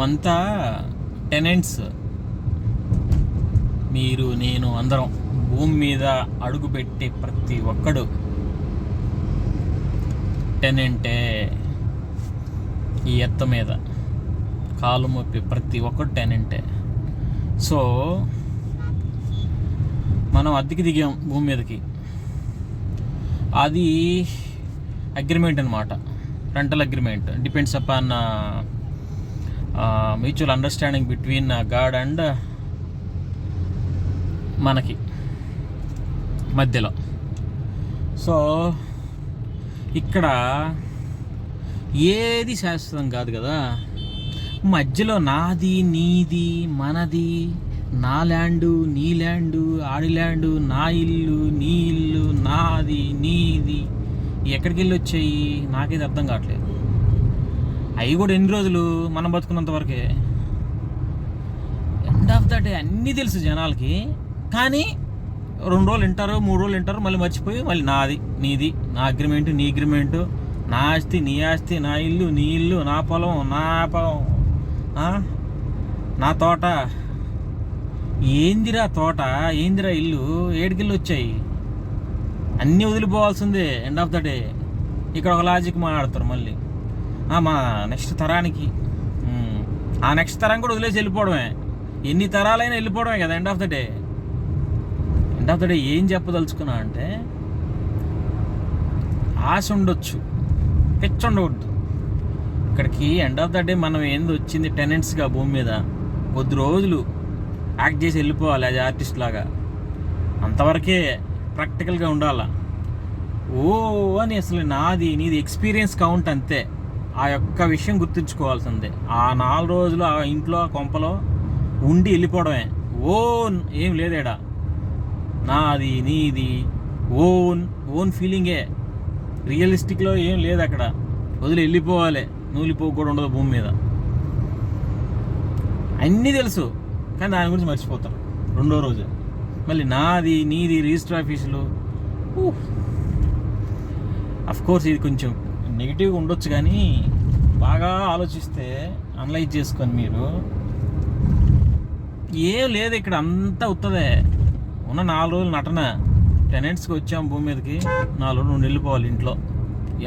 మనమంతా టెనెంట్స్. మీరు, నేను, అందరం భూమి మీద అడుగు పెట్టే ప్రతి ఒక్కడు టెనెంటే. ఈ ఎత్త మీద కాలు మొప్పి ప్రతి ఒక్కడు టెనెంటే. సో మనం అద్దెకి దిగాం భూమి మీదకి. అది అగ్రిమెంట్ అనమాట, rental agreement. Depends upon mutual understanding between God and మనకి మధ్యలో. సో ఇక్కడ ఏది శాశ్వతం కాదు కదా. మధ్యలో నాది, నీది, మనది, నా ల్యాండు, నీ ల్యాండు, ఆడి ల్యాండు, నా ఇల్లు, నీ ఇల్లు, నాది, నీది, ఎక్కడికి వెళ్ళి వచ్చాయి నాకైతే అర్థం కావట్లేదు. అవి కూడా ఎన్ని రోజులు మనం బతుకున్నంత వరకే. ఎండ్ ఆఫ్ ద డే అన్నీ తెలుసు జనాలకి, కానీ 2 రోజులు వింటారు, 3 రోజులు వింటారు, మళ్ళీ మర్చిపోయి మళ్ళీ నాది, నీది, నా అగ్రిమెంటు, నీ అగ్రిమెంటు, నా ఆస్తి, నీ ఆస్తి, నా ఇల్లు, నీ ఇల్లు, నా పొలం, నా పొలం, నా తోట. ఏందిరా తోట, ఏందిరా ఇల్లు, ఏడికెళ్ళి వచ్చాయి? అన్నీ వదిలిపోవాల్సిందే ఎండ్ ఆఫ్ ద డే. ఇక్కడ ఒక లాజిక్ మాట్లాడతారు మళ్ళీ మా నెక్స్ట్ తరానికి. ఆ నెక్స్ట్ తరం కూడా వదిలేసి వెళ్ళిపోవడమే. ఎన్ని తరాలైనా వెళ్ళిపోవడమే కదా end of the day. End of the day ఏం చెప్పదలుచుకున్నా అంటే, ఆశ ఉండొచ్చు, పిచ్చి ఉండవద్దు. ఇక్కడికి ఎండ్ ఆఫ్ ద డే మనం ఏంది వచ్చింది టెనెంట్స్గా భూమి మీద. కొద్ది రోజులు యాక్ట్ చేసి వెళ్ళిపోవాలి యాజ్ ఆర్టిస్ట్ లాగా, అంతవరకే ప్రాక్టికల్గా ఉండాలా. అని అసలు నాది, నీది ఎక్స్పీరియన్స్ కౌంట్ అంతే. ఆ యొక్క విషయం గుర్తుంచుకోవాల్సిందే. ఆ 4 రోజులు ఆ ఇంట్లో కొంపలో ఉండి వెళ్ళిపోవడమే. ఏం లేదేడా, నాది, నీది, ఓన్ ఫీలింగే. రియలిస్టిక్లో ఏం లేదు అక్కడ. వదిలి వెళ్ళిపోవాలి, నూలిపోకు కూడా ఉండదు భూమి మీద. అన్నీ తెలుసు, కానీ దాని గురించి మర్చిపోతారు 2వ రోజు. మళ్ళీ నాది, నీది, రిజిస్టర్ ఆఫీసులు. అఫ్కోర్స్ ఇది కొంచెం నెగిటివ్గా ఉండొచ్చు, కానీ బాగా ఆలోచిస్తే, అనలైజ్ చేసుకొని మీరు, ఏం లేదు ఇక్కడ, అంతా ఉత్తదే. ఉన్న 4 రోజులు నటన. టెనెంట్స్కి వచ్చాం భూమి మీదకి, 4 రోజులు నుండి వెళ్ళిపోవాలి ఇంట్లో,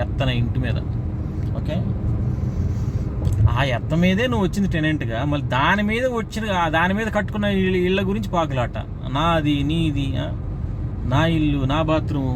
ఎత్తన ఇంటి మీద. ఓకే, ఆ ఎత్త మీదే నువ్వు వచ్చింది టెనెంట్గా, మళ్ళీ దాని మీద కట్టుకున్న ఇళ్ళ గురించి పాకులాట. నాది, నీది, నా ఇల్లు, నా బాత్రూము,